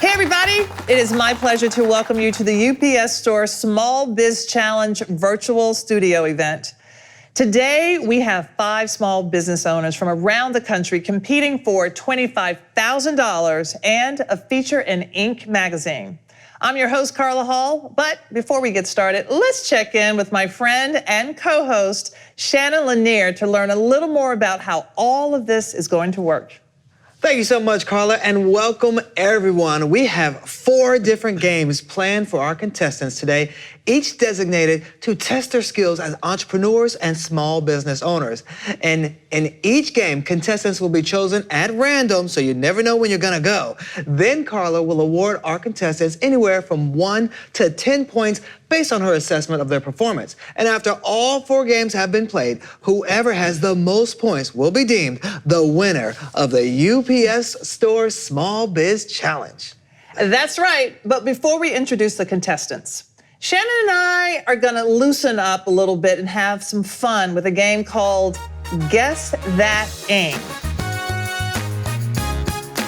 Hey everybody, it is my pleasure to welcome you to the UPS Store Small Biz Challenge virtual studio event. Today, we have 5 small business owners from around the country competing for $25,000 and a feature in Inc. magazine. I'm your host, Carla Hall, but before we get started, let's check in with my friend and co-host, Shannon Lanier, to learn a little more about how all of this is going to work. Thank you so much, Carla, and welcome everyone. We have 4 different games planned for our contestants today, each designated to test their skills as entrepreneurs and small business owners. And in each game, contestants will be chosen at random, so you never know when you're gonna go. Then Carla will award our contestants anywhere from 1 to 10 points based on her assessment of their performance. And after all 4 games have been played, whoever has the most points will be deemed the winner of the UPS Store Small Biz Challenge. That's right, but before we introduce the contestants, Shannon and I are gonna loosen up a little bit and have some fun with a game called Guess That Ing.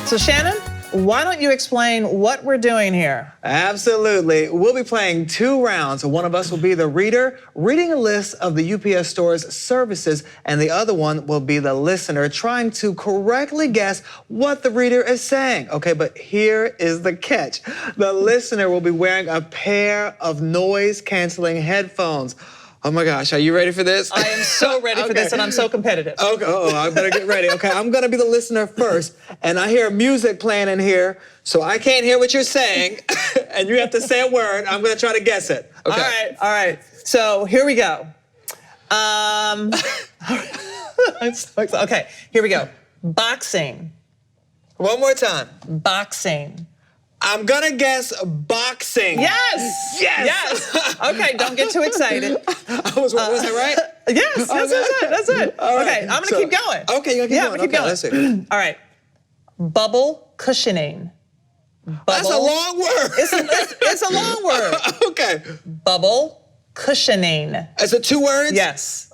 So Shannon, why don't you explain what we're doing here? Absolutely. We'll be playing 2 rounds. One of us will be the reader, reading a list of the UPS Store's services, and the other one will be the listener, trying to correctly guess what the reader is saying. Okay, but here is the catch. The listener will be wearing a pair of noise-canceling headphones. Oh my gosh, are you ready for this? I am so ready for this, and I'm so competitive. Okay, I better get ready. Okay, I'm gonna be the listener first, and I hear music playing in here, so I can't hear what you're saying, and you have to say a word. I'm gonna try to guess it. Okay. All right. So here we go. Okay, here we go. Boxing. One more time. Boxing. I'm gonna guess boxing. Yes! Yes! Yes! Okay, don't get too excited. Was it right? Yes, that's it. All right. Okay, I'm gonna keep going. Okay, you're gonna keep going. I'm gonna keep going. Let's see. All right. Bubble cushioning. That's a long word. It's a long word. Okay. Bubble cushioning. Is it 2 words? Yes.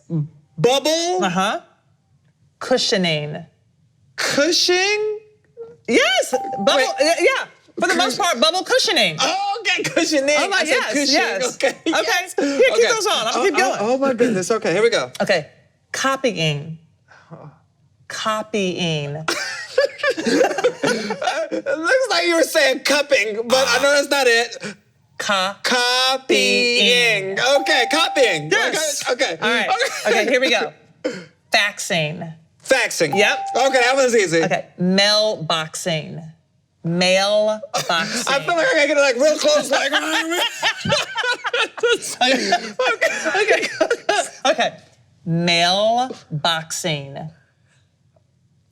Bubble? Uh-huh. Cushioning. Cushing? Yes. Bubble. Yeah. For the most part, bubble cushioning. Oh, okay, cushioning. Oh my, yes, cushioning. yes. Okay. Okay. Yes. Here, keep those on. I'll keep going. Oh my goodness. Okay, here we go. Okay. Copying. Copying. It looks like you were saying cupping, but I know that's not it. Copying. Okay, copying. Yes. Okay. All right. Okay, here we go. Faxing. Faxing. Yep. Okay, that was easy. Okay. Mailboxing. Mailboxing. I feel like I gotta get like real close, like. Okay. Mailboxing.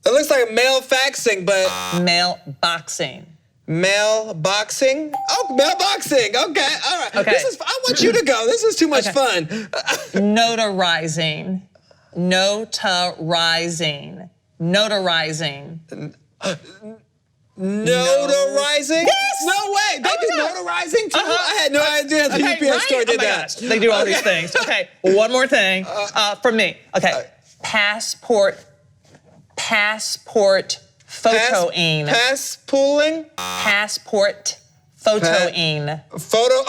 It looks like a mail faxing, but Mailboxing. mailboxing. Oh, mailboxing. Okay, all right. Okay. I want you to go. This is too much fun. Notarizing. Notarizing. Notarizing. Notarizing? Yes! No way. They do notarizing too? I had no idea the UPS store did that. Gosh. They do all these things. Okay, one more thing from me. Okay, passport photoing. Passpooling? Passport photoing. Photo?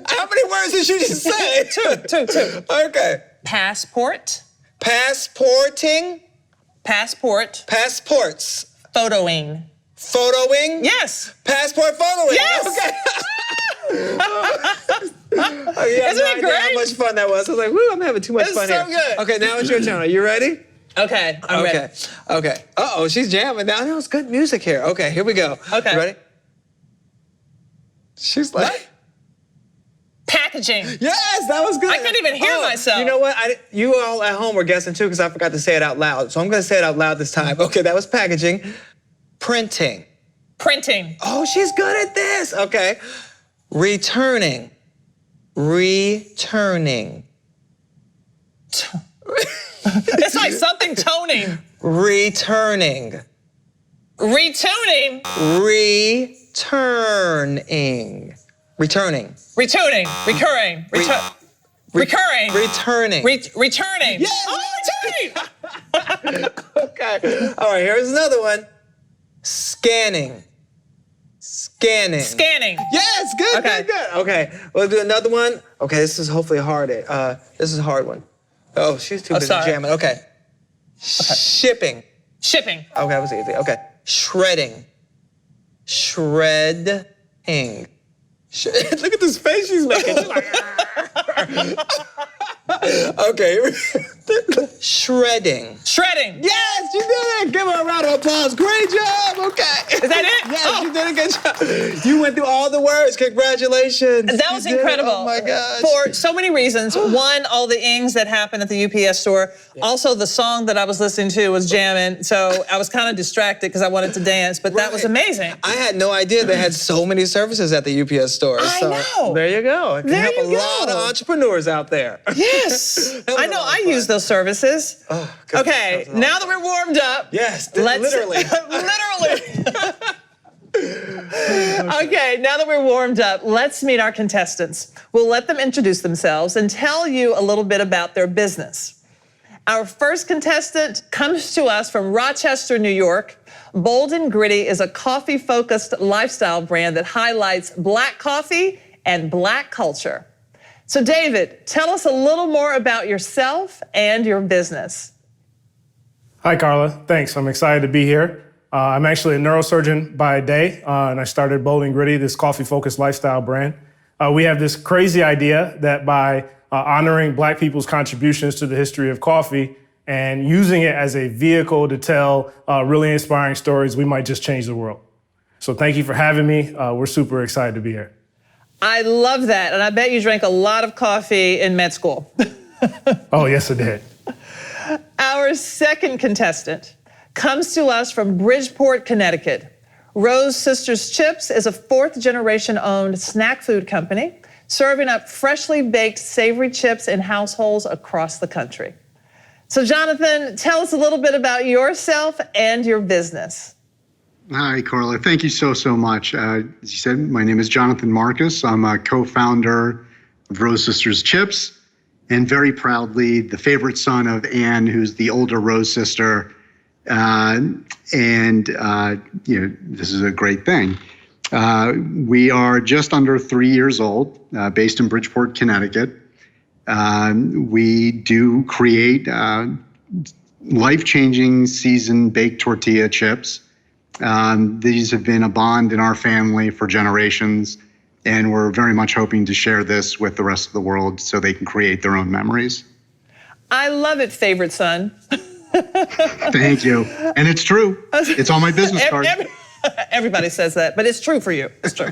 How many words did you just say? Two. Okay. Passport. Passporting? Passport. Passports. Photoing. Photoing? Yes. Passport photoing. Yes. Okay. Isn't it great? How much fun that was. I was like, woo, I'm having too much fun so here. good. Okay, now it's your turn. Are you ready? Okay, I'm ready. Okay. Uh-oh, she's jamming now. It's good music here. Okay, here we go. Okay. You ready? She's like... What? Packaging. Yes, that was good. I couldn't even hear myself. You know what? You all at home were guessing too because I forgot to say it out loud. So I'm going to say it out loud this time. Okay, that was packaging. Printing. Printing. Oh, she's good at this. Okay. Returning. Returning. It's like something toning. Returning. Retuning. Returning. Returning. Retuning. Recurring. Recurring. Returning. Returning. Yes. Oh, returning. Okay. All right, here's another one. Scanning. Scanning. Scanning. Yes, good, Okay. good. Okay, we'll do another one. Okay, this is hopefully hard. This is a hard one. Oh, she's too busy sorry. jamming. Okay. Shipping. Shipping. Okay, that was easy. Okay. Shredding. Shredding. Look at this face she's making. She's like, okay. Shredding. Shredding. Yes, you did it. Give her a round of applause. Great job. Okay. Is that it? Yes, you did a good job. You went through all the words. Congratulations. That was You did it. incredible. Oh my gosh. For so many reasons. One, all the ings that happened at the UPS store. Also, the song that I was listening to was jamming, so I was kind of distracted because I wanted to dance, but that was amazing. I had no idea they had so many services at the UPS store. I know. There you go. It can There help you a lot go. of entrepreneurs out there. Yes. I know, I use those services. Oh, goodness, Okay, that was a lot. now that we're warmed up. Yes, let's literally. Literally. Okay, now that we're warmed up, let's meet our contestants. We'll let them introduce themselves and tell you a little bit about their business. Our first contestant comes to us from Rochester, New York. Bold and Gritty is a coffee-focused lifestyle brand that highlights Black coffee and Black culture. So David, tell us a little more about yourself and your business. Hi, Carla. Thanks. I'm excited to be here. I'm actually a neurosurgeon by day, and I started Bold and Gritty, this coffee-focused lifestyle brand. We have this crazy idea that by honoring Black people's contributions to the history of coffee and using it as a vehicle to tell really inspiring stories, we might just change the world. So thank you for having me. We're super excited to be here. I love that, and I bet you drank a lot of coffee in med school. Oh, yes, I did. Our second contestant comes to us from Bridgeport, Connecticut. Rose Sisters Chips is a fourth-generation owned snack food company serving up freshly baked savory chips in households across the country. So Jonathan, tell us a little bit about yourself and your business. Hi, Carla. Thank you so much. As you said, my name is Jonathan Marcus. I'm a co-founder of Rose Sisters Chips, and very proudly the favorite son of Anne, who's the older Rose sister. This is a great thing. We are just under 3 years old, based in Bridgeport, Connecticut. We do create life-changing seasoned baked tortilla chips. These have been a bond in our family for generations, and we're very much hoping to share this with the rest of the world so they can create their own memories. I love it, favorite son. Thank you. And it's true. It's on my business card. Everybody says that, but it's true for you. It's true.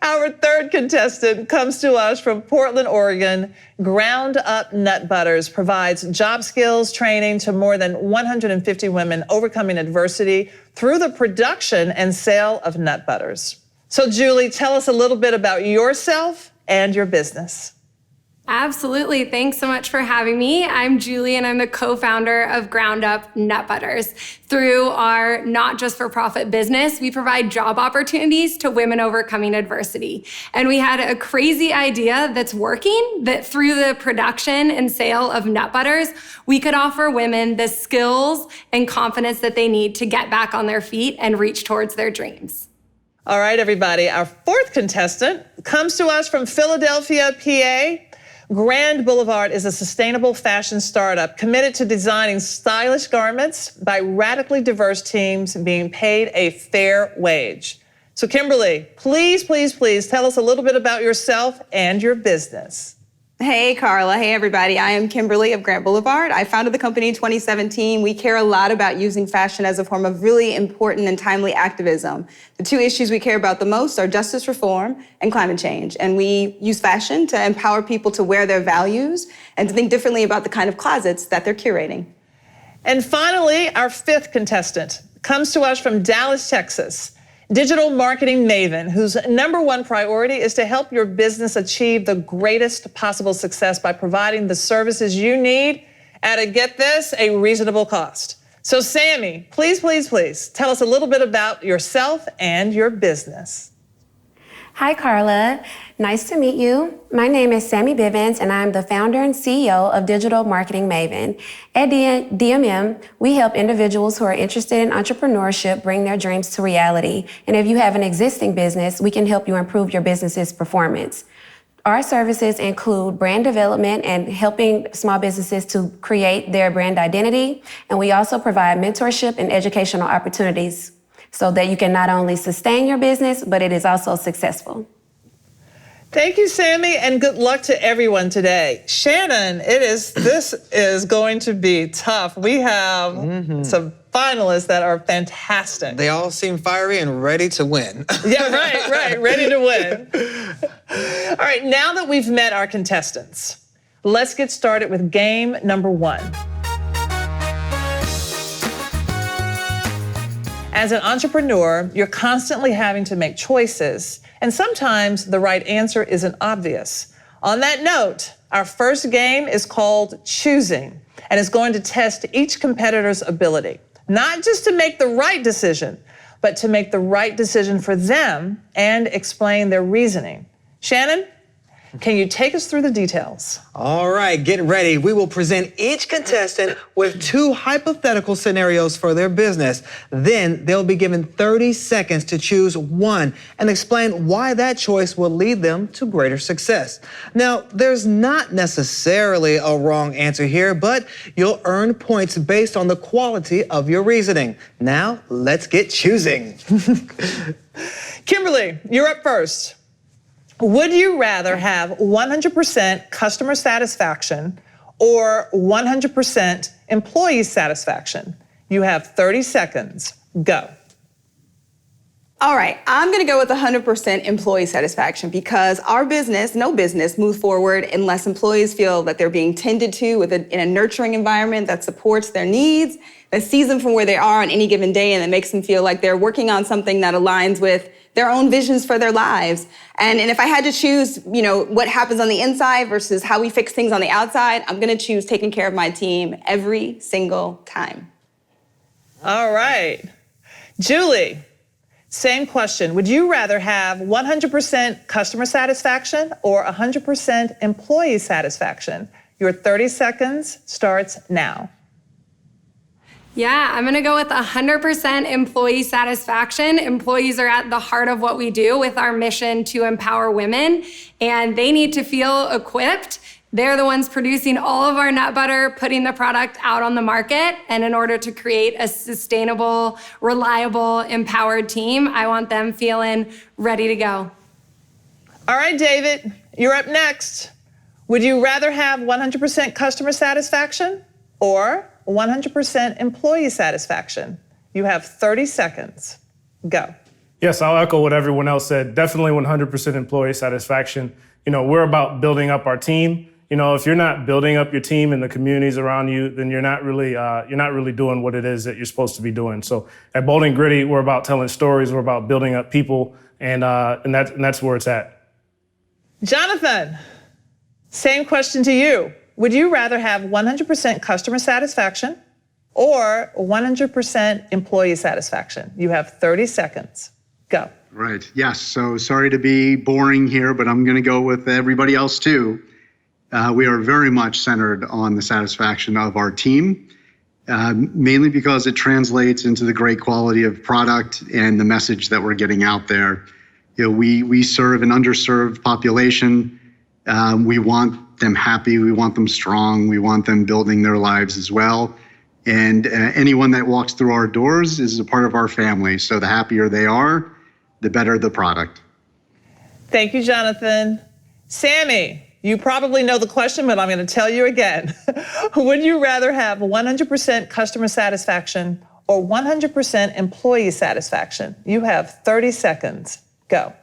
Our third contestant comes to us from Portland, Oregon. Ground Up Nut Butters provides job skills training to more than 150 women overcoming adversity through the production and sale of nut butters. So Julie, tell us a little bit about yourself and your business. Absolutely. Thanks so much for having me. I'm Julie, and I'm the co-founder of Ground Up Nut Butters. Through our not just for profit business, we provide job opportunities to women overcoming adversity. And we had a crazy idea that's working, that through the production and sale of nut butters, we could offer women the skills and confidence that they need to get back on their feet and reach towards their dreams. All right, everybody. Our fourth contestant comes to us from Philadelphia, PA. Grand Boulevard is a sustainable fashion startup committed to designing stylish garments by radically diverse teams being paid a fair wage. So Kimberly, please tell us a little bit about yourself and your business. Hey, Carla. Hey, everybody. I am Kimberly of Grand Boulevard. I founded the company in 2017. We care a lot about using fashion as a form of really important and timely activism. The two issues we care about the most are justice reform and climate change. And we use fashion to empower people to wear their values and to think differently about the kind of closets that they're curating. And finally, our fifth contestant comes to us from Dallas, Texas. Digital marketing maven, whose number one priority is to help your business achieve the greatest possible success by providing the services you need at a, get this, a reasonable cost. So Sammy, please tell us a little bit about yourself and your business. Hi, Carla. Nice to meet you. My name is Sammy Bivens, and I'm the founder and CEO of Digital Marketing Maven. At DMM, we help individuals who are interested in entrepreneurship bring their dreams to reality. And if you have an existing business, we can help you improve your business's performance. Our services include brand development and helping small businesses to create their brand identity. And we also provide mentorship and educational opportunities so that you can not only sustain your business, but it is also successful. Thank you, Sammy, and good luck to everyone today. Shannon, this is going to be tough. We have some finalists that are fantastic. They all seem fiery and ready to win. Yeah, right, ready to win. All right, now that we've met our contestants, let's get started with game number 1. As an entrepreneur, you're constantly having to make choices, and sometimes the right answer isn't obvious. On that note, our first game is called Choosing, and it's going to test each competitor's ability, not just to make the right decision, but to make the right decision for them and explain their reasoning. Shannon, can you take us through the details? All right, get ready. We will present each contestant with 2 hypothetical scenarios for their business. Then they'll be given 30 seconds to choose one and explain why that choice will lead them to greater success. Now, there's not necessarily a wrong answer here, but you'll earn points based on the quality of your reasoning. Now, let's get choosing. Kimberly, you're up first. Would you rather have 100% customer satisfaction or 100% employee satisfaction? You have 30 seconds. Go. All right, I'm gonna go with 100% employee satisfaction because our business, no business, moves forward unless employees feel that they're being tended to in a nurturing environment that supports their needs, that sees them from where they are on any given day, and that makes them feel like they're working on something that aligns with their own visions for their lives. And if I had to choose, what happens on the inside versus how we fix things on the outside, I'm gonna choose taking care of my team every single time. All right. Julie, same question. Would you rather have 100% customer satisfaction or 100% employee satisfaction? Your 30 seconds starts now. Yeah, I'm gonna go with 100% employee satisfaction. Employees are at the heart of what we do with our mission to empower women, and they need to feel equipped. They're the ones producing all of our nut butter, putting the product out on the market, and in order to create a sustainable, reliable, empowered team, I want them feeling ready to go. All right, David, you're up next. Would you rather have 100% customer satisfaction or 100% employee satisfaction? You have 30 seconds. Go. Yes, I'll echo what everyone else said. Definitely 100% employee satisfaction. We're about building up our team. If you're not building up your team and the communities around you, then you're not really doing what it is that you're supposed to be doing. So at Bold and Gritty, we're about telling stories. We're about building up people, and that's where it's at. Jonathan, same question to you. Would you rather have 100% customer satisfaction or 100% employee satisfaction? You have 30 seconds. Go. Right. Yes. So sorry to be boring here, but I'm going to go with everybody else too. We are very much centered on the satisfaction of our team, mainly because it translates into the great quality of product and the message that we're getting out there. We serve an underserved population. We want them happy, we want them strong, we want them building their lives as well. And anyone that walks through our doors is a part of our family. So the happier they are, the better the product. Thank you, Jonathan. Sammy, you probably know the question, but I'm going to tell you again. Would you rather have 100% customer satisfaction or 100% employee satisfaction? You have 30 seconds. Go.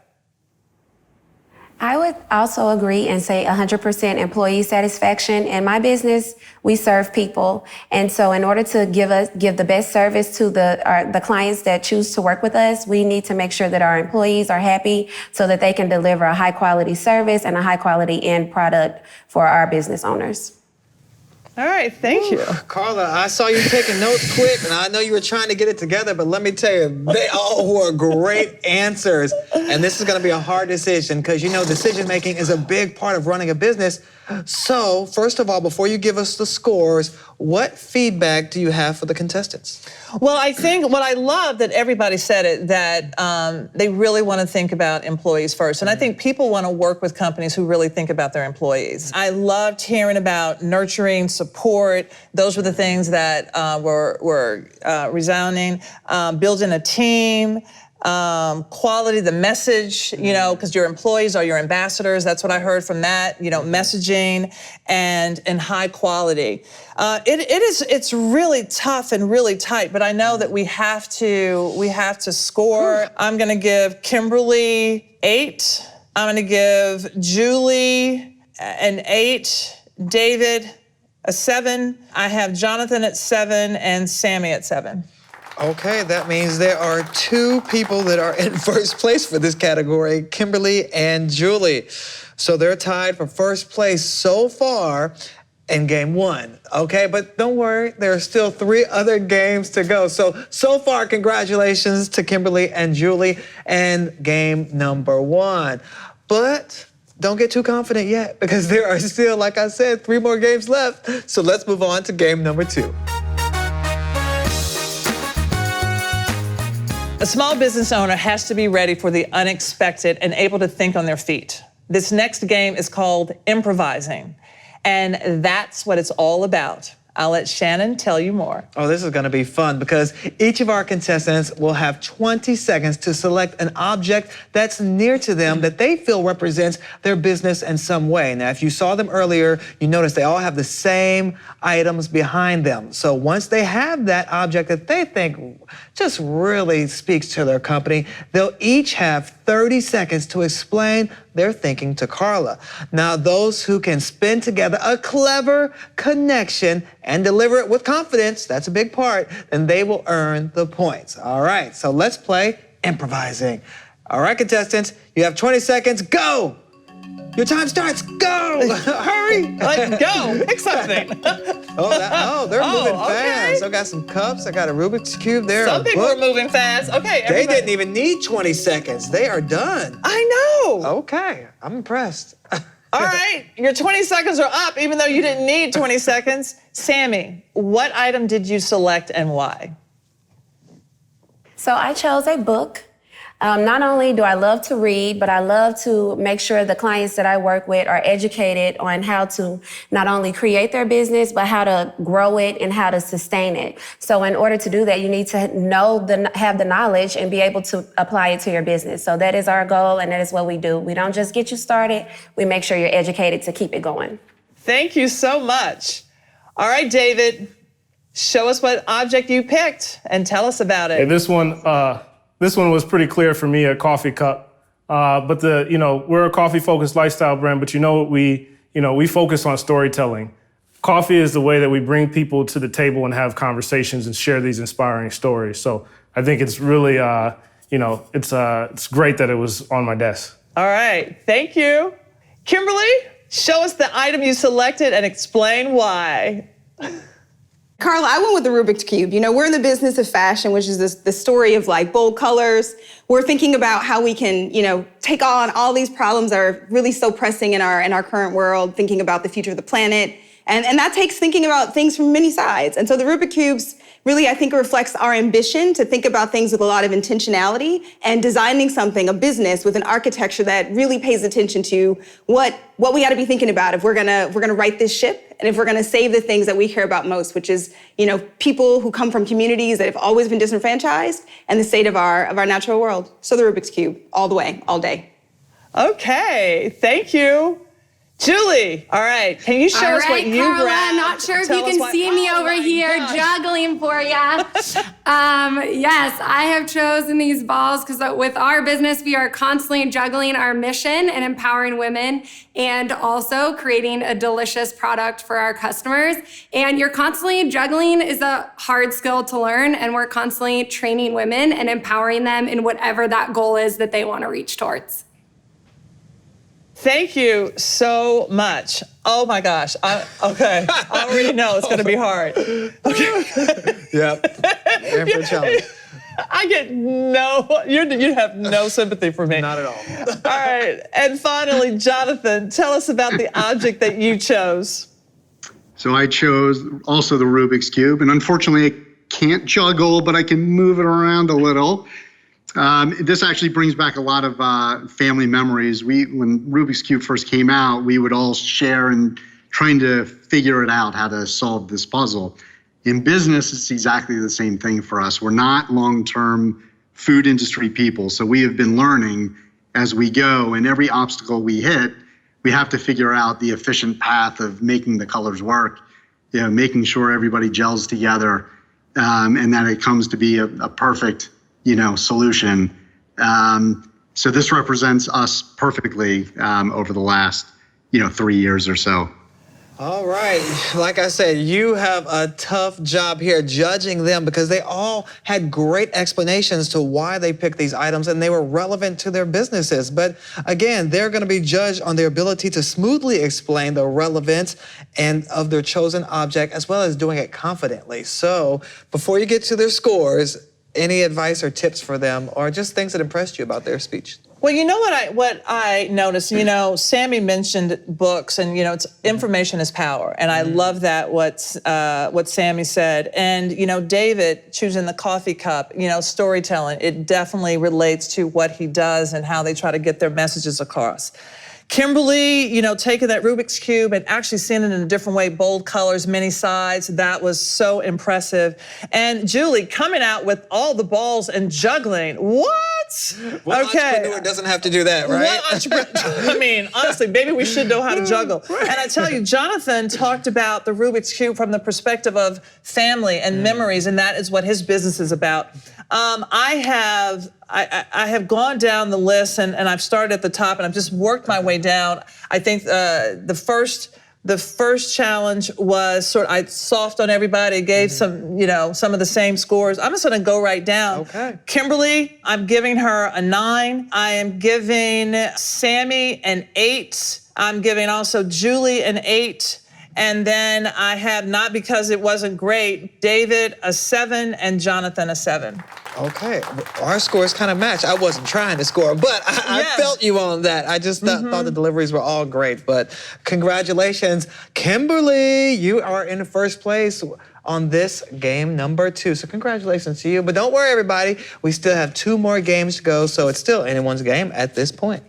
I would also agree and say 100% employee satisfaction. In my business, we serve people. And so in order to give the best service to the clients that choose to work with us, we need to make sure that our employees are happy so that they can deliver a high quality service and a high quality end product for our business owners. All right, thank you. Carla, I saw you taking notes quick, and I know you were trying to get it together, but let me tell you, they all were great answers. And this is gonna be a hard decision because you know decision-making is a big part of running a business. So, first of all, before you give us the scores, what feedback do you have for the contestants? Well, I think what I love that everybody said it, that they really want to think about employees first. And I think people want to work with companies who really think about their employees. I loved hearing about nurturing, support. Those were the things that were resounding. Building a team. Quality, the message, you know, because your employees are your ambassadors. That's what I heard from that, you know, messaging and high quality. It's really tough and really tight, but I know that we have to score. I'm gonna give Kimberly 8. I'm gonna give Julie an 8, David a 7. I have Jonathan at 7 and Sammy at 7. Okay, that means there are 2 people that are in first place for this category, Kimberly and Julie. So they're tied for first place so far in game 1. Okay, but don't worry, there are still 3 other games to go. So far, congratulations to Kimberly and Julie and game number 1. But don't get too confident yet because there are still, like I said, 3 more games left. So let's move on to game number 2. A small business owner has to be ready for the unexpected and able to think on their feet. This next game is called Improvising, and that's what it's all about. I'll let Shannon tell you more. Oh, this is gonna be fun because each of our contestants will have 20 seconds to select an object that's near to them that they feel represents their business in some way. Now, if you saw them earlier, you notice they all have the same items behind them. So once they have that object that they think just really speaks to their company, they'll each have 30 seconds to explain their thinking to Carla. Now, those who can spin together a clever connection and deliver it with confidence, that's a big part, then they will earn the points. All right, so let's play Improvising. All right, contestants, you have 20 seconds, go! Your time starts, go! Hurry! Go, pick something. They're moving okay. fast. I got some cups, I got a Rubik's Cube there. Some people are moving fast. Okay, They didn't even need 20 seconds. They are done. I know. Okay, I'm impressed. All right, your 20 seconds are up, even though you didn't need 20 seconds. Sammy, what item did you select and why? So I chose a book. Not only do I love to read, but I love to make sure the clients that I work with are educated on how to not only create their business, but how to grow it and how to sustain it. So in order to do that, you need to have the knowledge and be able to apply it to your business. So that is our goal, and that is what we do. We don't just get you started, we make sure you're educated to keep it going. Thank you so much. All right, David, show us what object you picked and tell us about it. Hey, this one was pretty clear for me, a coffee cup. But we're a coffee-focused lifestyle brand, but we focus on storytelling. Coffee is the way that we bring people to the table and have conversations and share these inspiring stories. So I think it's really, it's great that it was on my desk. All right, thank you. Kimberly, show us the item you selected and explain why. Carla, I went with the Rubik's Cube. You know, we're in the business of fashion, which is the story of like bold colors. We're thinking about how we can, take on all these problems that are really so pressing in our current world, thinking about the future of the planet. And that takes thinking about things from many sides. And so the Rubik's Cubes really, I think, reflects our ambition to think about things with a lot of intentionality and designing something, a business with an architecture that really pays attention to what we got to be thinking about if we're gonna right this ship and if we're gonna save the things that we care about most, which is, people who come from communities that have always been disenfranchised and the state of our natural world. So the Rubik's Cube, all the way, all day. Okay, thank you. Julie, all right, can you show us what you Carla, grabbed? not sure if you can see me over here juggling for you. Yes, I have chosen these balls because with our business, we are constantly juggling our mission and empowering women and also creating a delicious product for our customers. And you're constantly juggling is a hard skill to learn, and we're constantly training women and empowering them in whatever that goal is that they want to reach towards. Thank you so much. Oh my gosh. Okay. I already know it's going to be hard. Okay. Yep. And for a challenge. I get you have no sympathy for me. Not at all. All right. And finally, Jonathan, tell us about the object that you chose. So I chose also the Rubik's Cube, and unfortunately I can't juggle, but I can move it around a little. This actually brings back a lot of family memories. When Rubik's Cube first came out, we would all share and trying to figure it out, how to solve this puzzle. In business, it's exactly the same thing for us. We're not long-term food industry people, so we have been learning as we go, and every obstacle we hit, we have to figure out the efficient path of making the colors work, making sure everybody gels together, and that it comes to be a perfect solution. So this represents us perfectly over the last 3 years or so. All right. Like I said, you have a tough job here judging them because they all had great explanations to why they picked these items and they were relevant to their businesses. But again, they're going to be judged on their ability to smoothly explain the relevance of their chosen object as well as doing it confidently. So before you get to their scores, any advice or tips for them or just things that impressed you about their speech? Well, you know what I noticed, Sammy mentioned books and, it's information is power. And I love that what Sammy said. And, David choosing the coffee cup, storytelling, it definitely relates to what he does and how they try to get their messages across. Kimberly, taking that Rubik's Cube and actually seeing it in a different way, bold colors, many sides, that was so impressive. And Julie coming out with all the balls and juggling. What? What okay. entrepreneur doesn't have to do that, right? What entrepreneur? I mean, honestly, maybe we should know how to juggle. And I tell you, Jonathan talked about the Rubik's Cube from the perspective of family and memories, and that is what his business is about. I have gone down the list and I've started at the top and I've just worked my way down. I think the first challenge was I soft on everybody, gave some of the same scores. I'm just gonna go right down. Okay. Kimberly, I'm giving her a 9. I am giving Sammy an 8. I'm giving also Julie an 8. And then I have, not because it wasn't great, David a 7 and Jonathan a 7. Okay, our scores kind of match. I wasn't trying to score, but I felt you on that. I just thought the deliveries were all great, but congratulations. Kimberly, you are in first place on this game number 2. So congratulations to you, but don't worry everybody, we still have 2 more games to go, so it's still anyone's game at this point.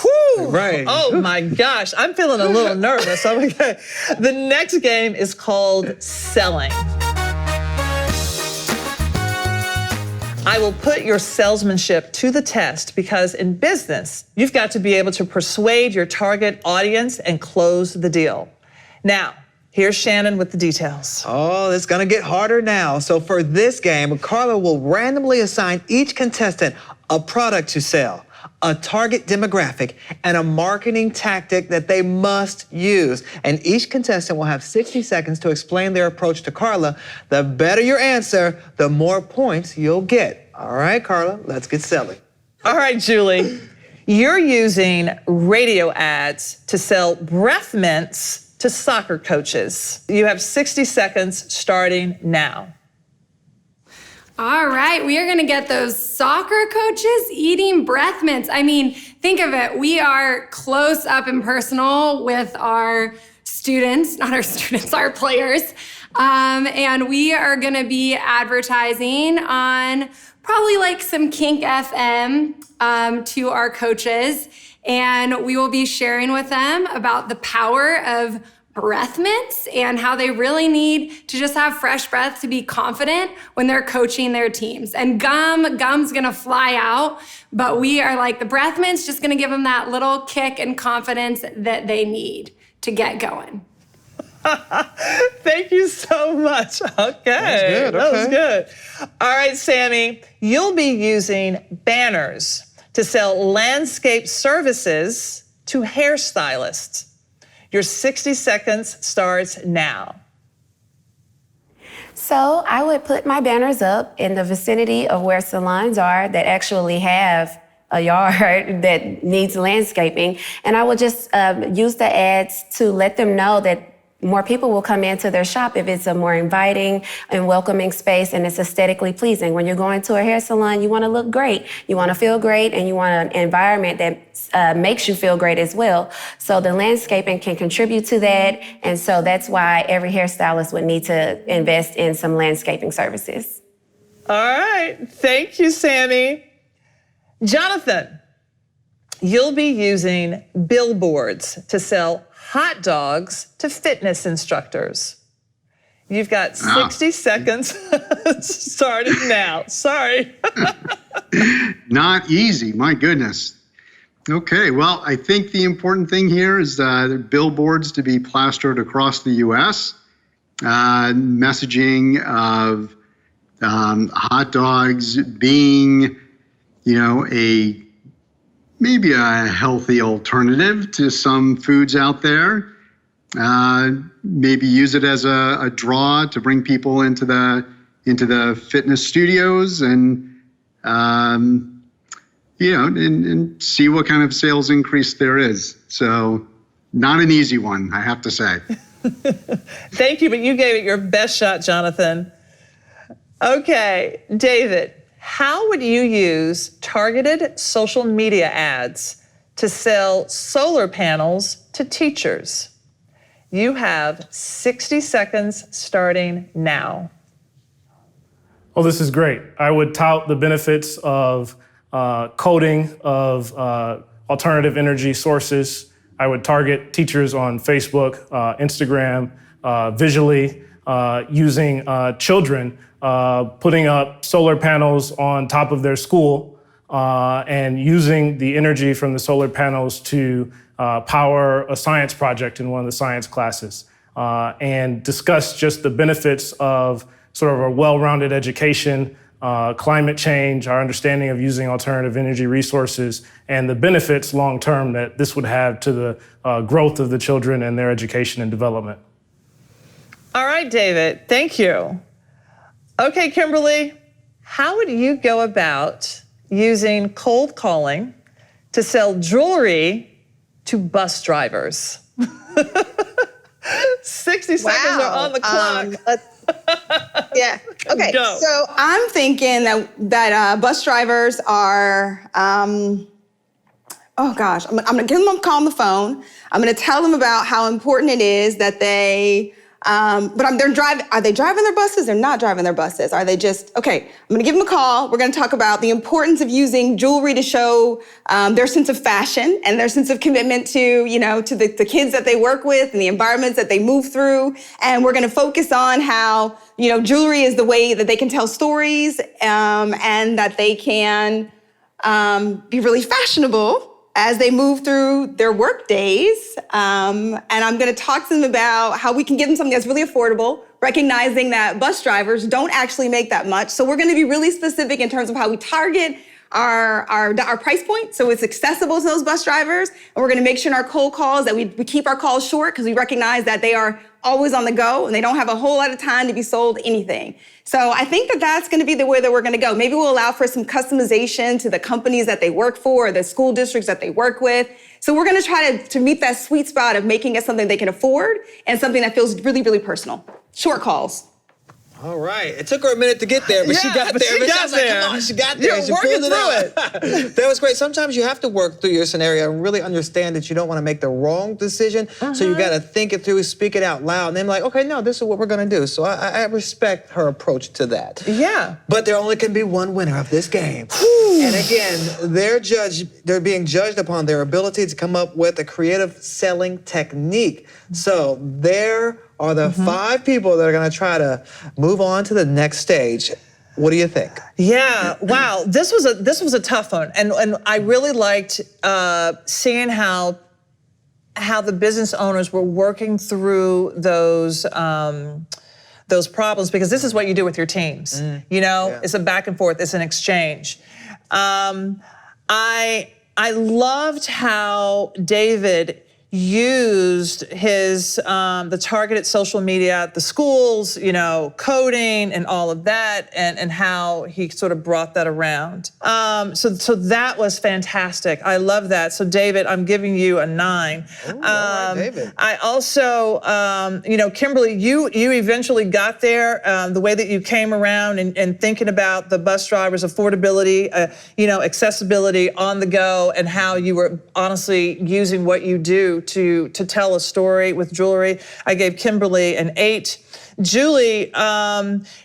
Whew. Right. Oh my gosh, I'm feeling a little nervous. Okay. The next game is called selling. I will put your salesmanship to the test because in business, you've got to be able to persuade your target audience and close the deal. Now, here's Shannon with the details. Oh, it's gonna get harder now. So for this game, Carla will randomly assign each contestant a product to sell, a target demographic, and a marketing tactic that they must use. And each contestant will have 60 seconds to explain their approach to Carla. The better your answer, the more points you'll get. All right, Carla, let's get selling. All right, Julie, you're using radio ads to sell breath mints to soccer coaches. You have 60 seconds starting now. All right, we are gonna get those soccer coaches eating breath mints. I mean, think of it. We are close up and personal with our students, not our students, our players. And we are gonna be advertising on probably like some Kink FM to our coaches. And we will be sharing with them about the power of breath mints and how they really need to just have fresh breath to be confident when they're coaching their teams. And gum's gonna fly out, but we are like, the breath mint's just gonna give them that little kick and confidence that they need to get going. Thank you so much. Okay, that was good. All right, Sammy, you'll be using banners to sell landscape services to hairstylists. Your 60 seconds starts now. So I would put my banners up in the vicinity of where salons are that actually have a yard that needs landscaping. And I would just use the ads to let them know that more people will come into their shop if it's a more inviting and welcoming space and it's aesthetically pleasing. When you're going to a hair salon, you want to look great, you want to feel great, and you want an environment that makes you feel great as well. So the landscaping can contribute to that, and so that's why every hairstylist would need to invest in some landscaping services. All right, thank you, Sammy. Jonathan, you'll be using billboards to sell hot dogs to fitness instructors. You've got 60 seconds starting now. Sorry. Not easy, my goodness. Okay, well, I think the important thing here is the billboards to be plastered across the U.S. Messaging of hot dogs being, maybe a healthy alternative to some foods out there. Maybe use it as a draw to bring people into the fitness studios and and see what kind of sales increase there is. So not an easy one, I have to say. Thank you, but you gave it your best shot, Jonathan. Okay, David. How would you use targeted social media ads to sell solar panels to teachers? You have 60 seconds starting now. Well, this is great. I would tout the benefits of coding of alternative energy sources. I would target teachers on Facebook, Instagram, visually, using children putting up solar panels on top of their school and using the energy from the solar panels to power a science project in one of the science classes and discuss just the benefits of sort of a well-rounded education, climate change, our understanding of using alternative energy resources, and the benefits long-term that this would have to the growth of the children and their education and development. All right, David, thank you. Okay, Kimberly, how would you go about using cold calling to sell jewelry to bus drivers? 60 seconds are on the clock. Yeah. Okay. Go. So I'm thinking that bus drivers are. I'm gonna give them a call on the phone. I'm gonna tell them about how important it is that they. They're driving. Are they driving their buses? They're not driving their buses. Are they just okay? I'm gonna give them a call. We're gonna talk about the importance of using jewelry to show their sense of fashion and their sense of commitment to the kids that they work with and the environments that they move through. And we're gonna focus on how jewelry is the way that they can tell stories and that they can be really fashionable as they move through their work days. And I'm gonna talk to them about how we can give them something that's really affordable, recognizing that bus drivers don't actually make that much. So we're gonna be really specific in terms of how we target our price point so it's accessible to those bus drivers. And we're gonna make sure in our cold calls that we keep our calls short because we recognize that they are always on the go and they don't have a whole lot of time to be sold anything. So I think that that's going to be the way that we're going to go. Maybe we'll allow for some customization to the companies that they work for, or the school districts that they work with. So we're going to try to meet that sweet spot of making it something they can afford and something that feels really, really personal. Short calls. All right. It took her a minute to get there, but she got there. She got there. Come on, she got there. You're she working pulled it out. That was great. Sometimes you have to work through your scenario and really understand that you don't want to make the wrong decision. So you got to think it through, speak it out loud, and then like, okay, no, this is what we're going to do. So I respect her approach to that. Yeah. But there only can be one winner of this game. And again, they're being judged upon their ability to come up with a creative selling technique. So there are the 5 people that are going to try to move on to the next stage. What do you think? Yeah, wow, this was a tough one, and I really liked seeing how the business owners were working through those problems, because this is what you do with your teams. It's a back and forth, it's an exchange. I loved how, David, used his the targeted social media at the schools, you know, coding and all of that, and how he sort of brought that around. So that was fantastic. I love that. So David, I'm giving you a 9. Ooh, all right, David. I also, you know, Kimberly, you eventually got there. The way that you came around and thinking about the bus drivers' affordability, you know, accessibility on the go, and how you were honestly using what you do to tell a story with jewelry. I gave Kimberly an 8. Julie,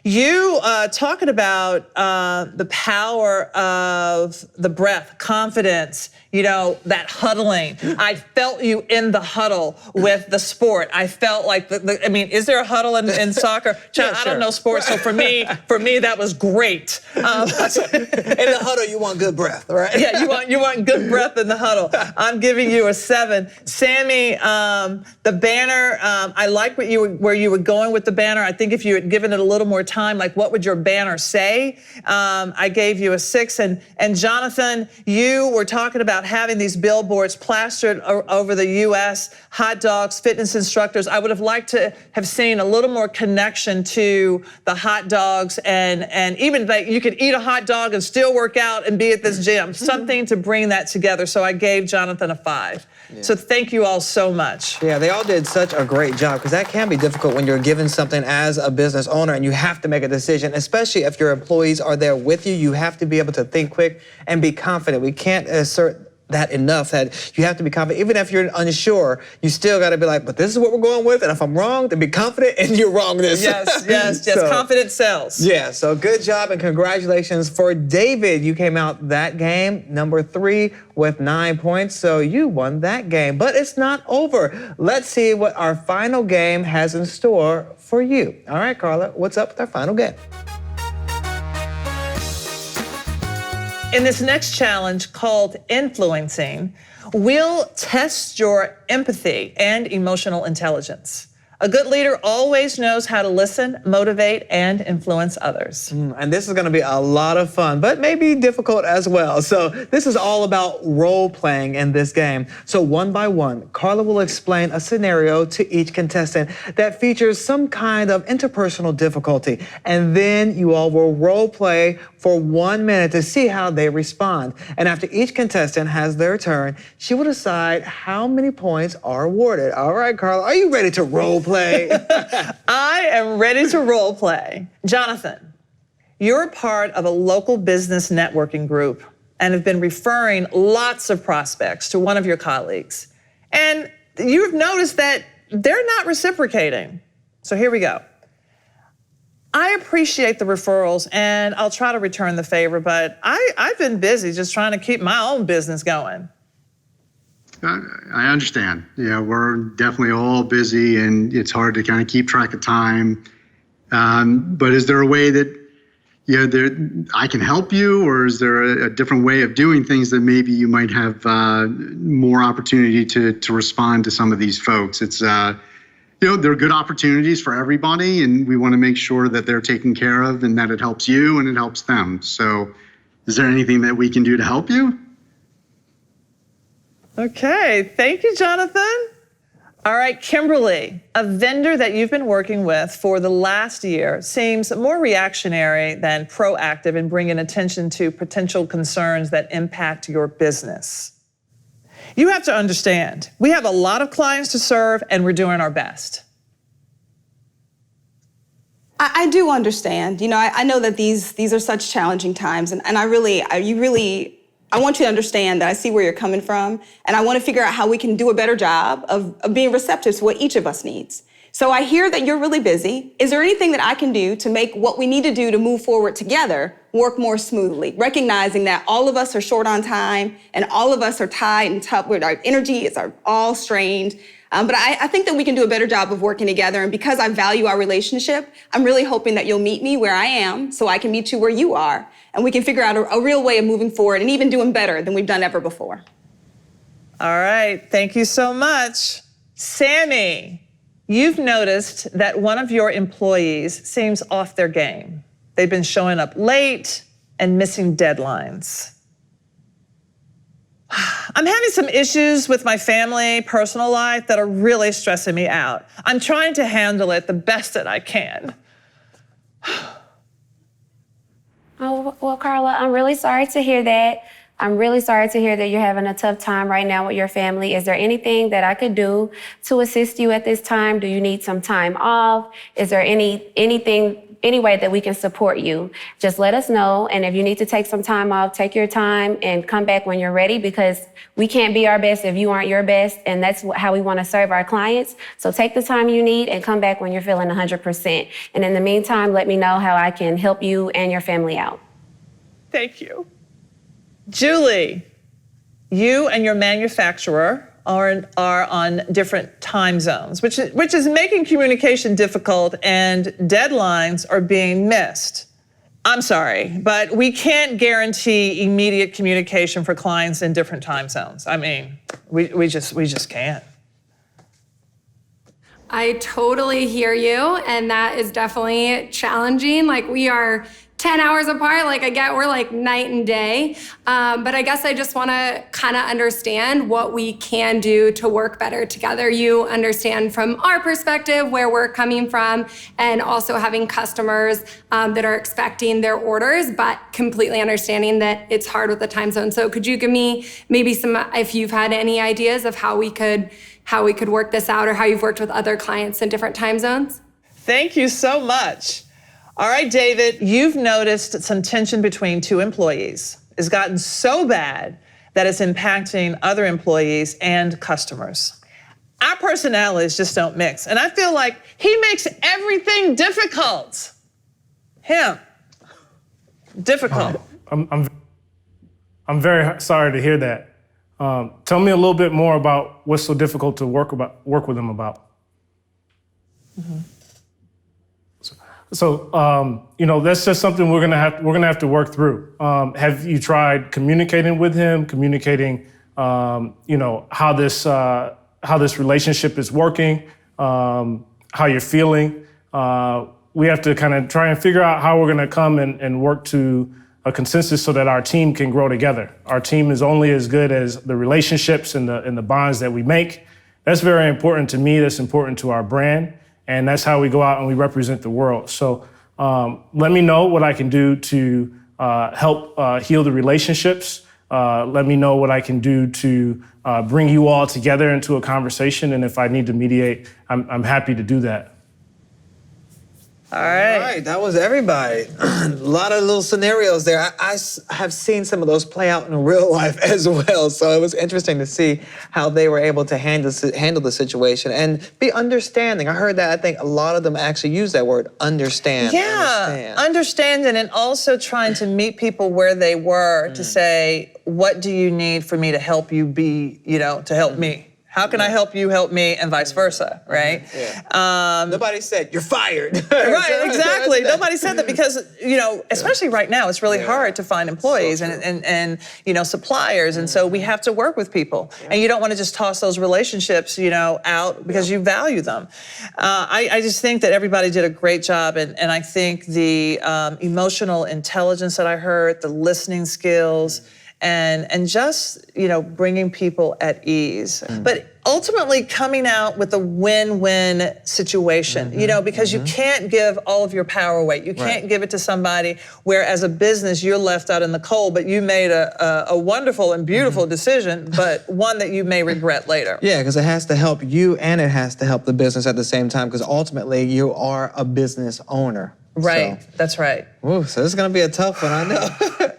you talking about the power of the breath, confidence, you know, that huddling. I felt you in the huddle with the sport. I felt like, I mean, is there a huddle in soccer? Yeah, I don't know sports, so for me, that was great. In the huddle, you want good breath, right? Yeah, you want good breath in the huddle. I'm giving you a 7. Sammy, the banner, I like where you were going with the banner. I think if you had given it a little more time, like what would your banner say? I gave you a 6. And Jonathan, you were talking about having these billboards plastered over the U.S., hot dogs, fitness instructors. I would have liked to have seen a little more connection to the hot dogs, and even like you could eat a hot dog and still work out and be at this gym, something to bring that together. So I gave Jonathan a 5. Yeah. So thank you all so much. Yeah, they all did such a great job, because that can be difficult when you're given something as a business owner and you have to make a decision, especially if your employees are there with you. You have to be able to think quick and be confident. We can't assert that enough, that you have to be confident. Even if you're unsure, you still got to be like, but this is what we're going with, and if I'm wrong, then be confident in your wrongness. Yes, So, confidence sells. Yeah, so good job and congratulations for David. You came out that game, number 3 with 9 points, so you won that game. But it's not over. Let's see what our final game has in store for you. All right, Carla, what's up with our final game? In this next challenge called Influencing, we'll test your empathy and emotional intelligence. A good leader always knows how to listen, motivate, and influence others. And this is going to be a lot of fun, but maybe difficult as well. So this is all about role playing in this game. So one by one, Carla will explain a scenario to each contestant that features some kind of interpersonal difficulty. And then you all will role play for 1 minute to see how they respond. And after each contestant has their turn, she will decide how many points are awarded. All right, Carla, are you ready to role play? I am ready to role play. Jonathan, you're part of a local business networking group and have been referring lots of prospects to one of your colleagues. And you've noticed that they're not reciprocating. So here we go. I appreciate the referrals and I'll try to return the favor, but I've been busy just trying to keep my own business going. I understand. Yeah, we're definitely all busy and it's hard to kind of keep track of time. But is there a way that I can help you, or is there a different way of doing things that maybe you might have more opportunity to respond to some of these folks? It's they're good opportunities for everybody, and we want to make sure that they're taken care of and that it helps you and it helps them. So is there anything that we can do to help you? Okay, thank you, Jonathan. All right, Kimberly, a vendor that you've been working with for the last year seems more reactionary than proactive in bringing attention to potential concerns that impact your business. You have to understand, we have a lot of clients to serve and we're doing our best. I do understand. I know that these are such challenging times, and I want you to understand that I see where you're coming from, and I want to figure out how we can do a better job of being receptive to what each of us needs. So I hear that you're really busy. Is there anything that I can do to make what we need to do to move forward together work more smoothly, recognizing that all of us are short on time and all of us are tied and tough, our energy is all strained. But I think that we can do a better job of working together. And because I value our relationship, I'm really hoping that you'll meet me where I am so I can meet you where you are. And we can figure out a real way of moving forward and even doing better than we've done ever before. All right, thank you so much. Sammy, you've noticed that one of your employees seems off their game. They've been showing up late and missing deadlines. I'm having some issues with my family, personal life that are really stressing me out. I'm trying to handle it the best that I can. Oh, well, Carla, I'm really sorry to hear that. I'm really sorry to hear that you're having a tough time right now with your family. Is there anything that I could do to assist you at this time? Do you need some time off? Is there any way that we can support you? Just let us know. And if you need to take some time off, take your time and come back when you're ready, because we can't be our best if you aren't your best. And that's how we want to serve our clients. So take the time you need and come back when you're feeling 100%. And in the meantime, let me know how I can help you and your family out. Thank you. Julie, you and your manufacturer are on different time zones, which is making communication difficult, and deadlines are being missed. I'm sorry, but we can't guarantee immediate communication for clients in different time zones. I mean, we just can't. I totally hear you, and that is definitely challenging. Like, we are 10 hours apart. Like, I get we're like night and day. But I guess I just want to kind of understand what we can do to work better together. You understand from our perspective where we're coming from, and also having customers that are expecting their orders, but completely understanding that it's hard with the time zone. So could you give me maybe some, if you've had any ideas of how we could work this out, or how you've worked with other clients in different time zones? Thank you so much. All right, David, you've noticed some tension between two employees. It's gotten so bad that it's impacting other employees and customers. Our personalities just don't mix, and I feel like he makes everything difficult. Him. Difficult. I'm very sorry to hear that. Tell me a little bit more about what's so difficult to work with him about. Mm-hmm. So that's just something we're gonna have to work through. Have you tried communicating with him, how this relationship is working, how you're feeling? We have to kind of try and figure out how we're gonna come and work to a consensus so that our team can grow together. Our team is only as good as the relationships and the bonds that we make. That's very important to me. That's important to our brand. And that's how we go out and we represent the world. So let me know what I can do to help heal the relationships. Let me know what I can do to bring you all together into a conversation. And if I need to mediate, I'm happy to do that. All right. All right, that was everybody. A lot of little scenarios there. I have seen some of those play out in real life as well. So it was interesting to see how they were able to handle the situation and be understanding. I heard that. I think a lot of them actually use that word, understand. Yeah, understanding, and also trying to meet people where they were to say, what do you need for me to help you be, to help me? How can I help you help me, and vice versa, right? Yeah. Nobody said, you're fired. Right, exactly. Nobody said that because, especially right now, it's really hard to find employees and suppliers. And so we have to work with people. And you don't want to just toss those relationships, out because you value them. I just think that everybody did a great job. And I think the emotional intelligence that I heard, the listening skills, and just, bringing people at ease. But ultimately coming out with a win-win situation, because you can't give all of your power away. You can't give it to somebody where as a business you're left out in the cold, but you made a wonderful and beautiful decision, but one that you may regret later. Yeah, because it has to help you and it has to help the business at the same time, because ultimately you are a business owner. Right, that's right. Ooh, so this is gonna be a tough one, I know.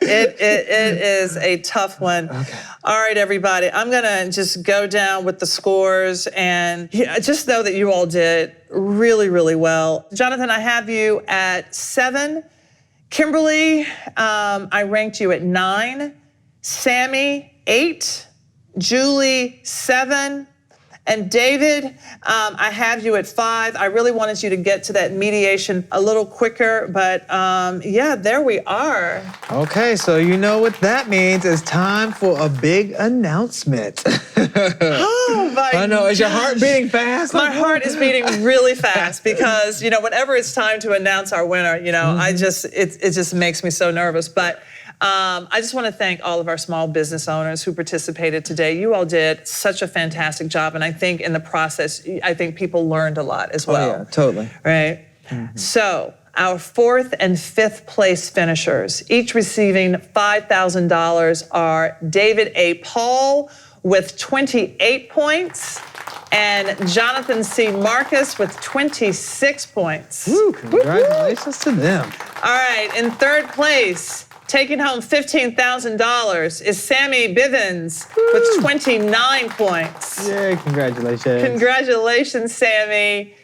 It is a tough one. Okay. All right, everybody, I'm gonna just go down with the scores, and just know that you all did really, really well. Jonathan, I have you at 7. Kimberly, I ranked you at 9. Sammy, 8. Julie, 7. And David, I have you at 5. I really wanted you to get to that mediation a little quicker, but there we are. Okay, so you know what that means. It's time for a big announcement. Oh my I know, is your heart beating fast? My heart is beating really fast because, whenever it's time to announce our winner, it just makes me so nervous. But I just want to thank all of our small business owners who participated today. You all did such a fantastic job, and I think in the process, I think people learned a lot as well. Oh, yeah, totally. Right? So, our 4th and 5th place finishers, each receiving $5,000, are David A. Paul with 28 points and Jonathan C. Marcus with 26 points. Woo, congratulations to them. All right, in 3rd place, taking home $15,000 is Sammy Bivens with 29 points. Yay, congratulations. Congratulations, Sammy.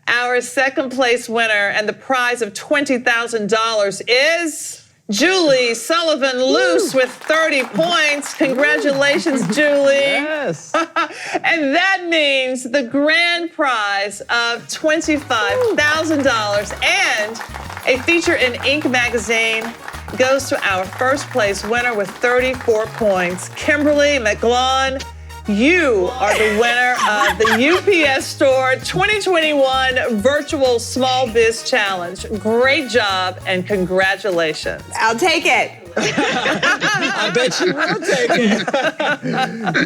Our 2nd place winner and the prize of $20,000 is Julie Sullivan Luce with 30 points. Congratulations, Julie. Yes. And that means the grand prize of $25,000 and a feature in Inc. magazine goes to our 1st place winner with 34 points. Kimberly McGlone, you are the winner of the UPS Store 2021 Virtual Small Biz Challenge. Great job and congratulations. I'll take it. I bet you will take it.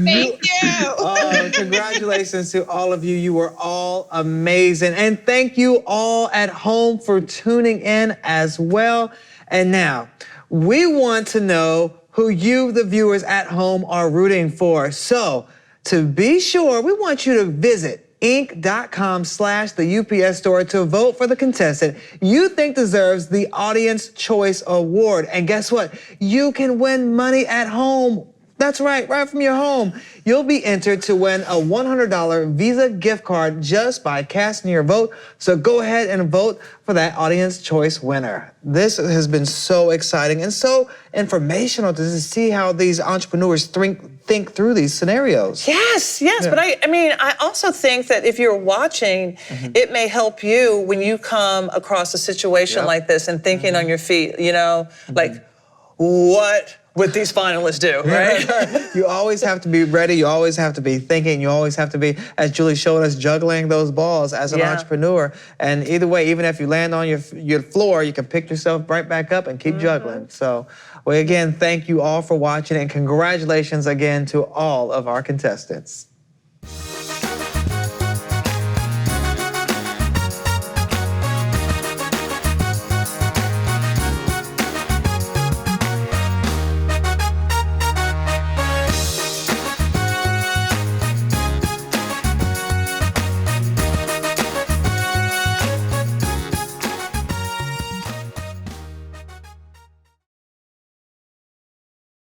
Thank you. Oh, congratulations to all of you. You were all amazing. And thank you all at home for tuning in as well. And now, we want to know who you, the viewers at home, are rooting for. So, to be sure, we want you to visit Inc.com/the UPS Store to vote for the contestant you think deserves the Audience Choice Award. And guess what? You can win money at home. That's right from your home. You'll be entered to win a $100 Visa gift card just by casting your vote. So go ahead and vote for that Audience Choice winner. This has been so exciting and so informational to see how these entrepreneurs think through these scenarios. Yes, but I also think that if you're watching, it may help you when you come across a situation like this and thinking on your feet, like, what would these finalists do, right? You always have to be ready. You always have to be thinking. You always have to be, as Julie showed us, juggling those balls as an entrepreneur. And either way, even if you land on your floor, you can pick yourself right back up and keep juggling. So, well, again, thank you all for watching, and congratulations again to all of our contestants.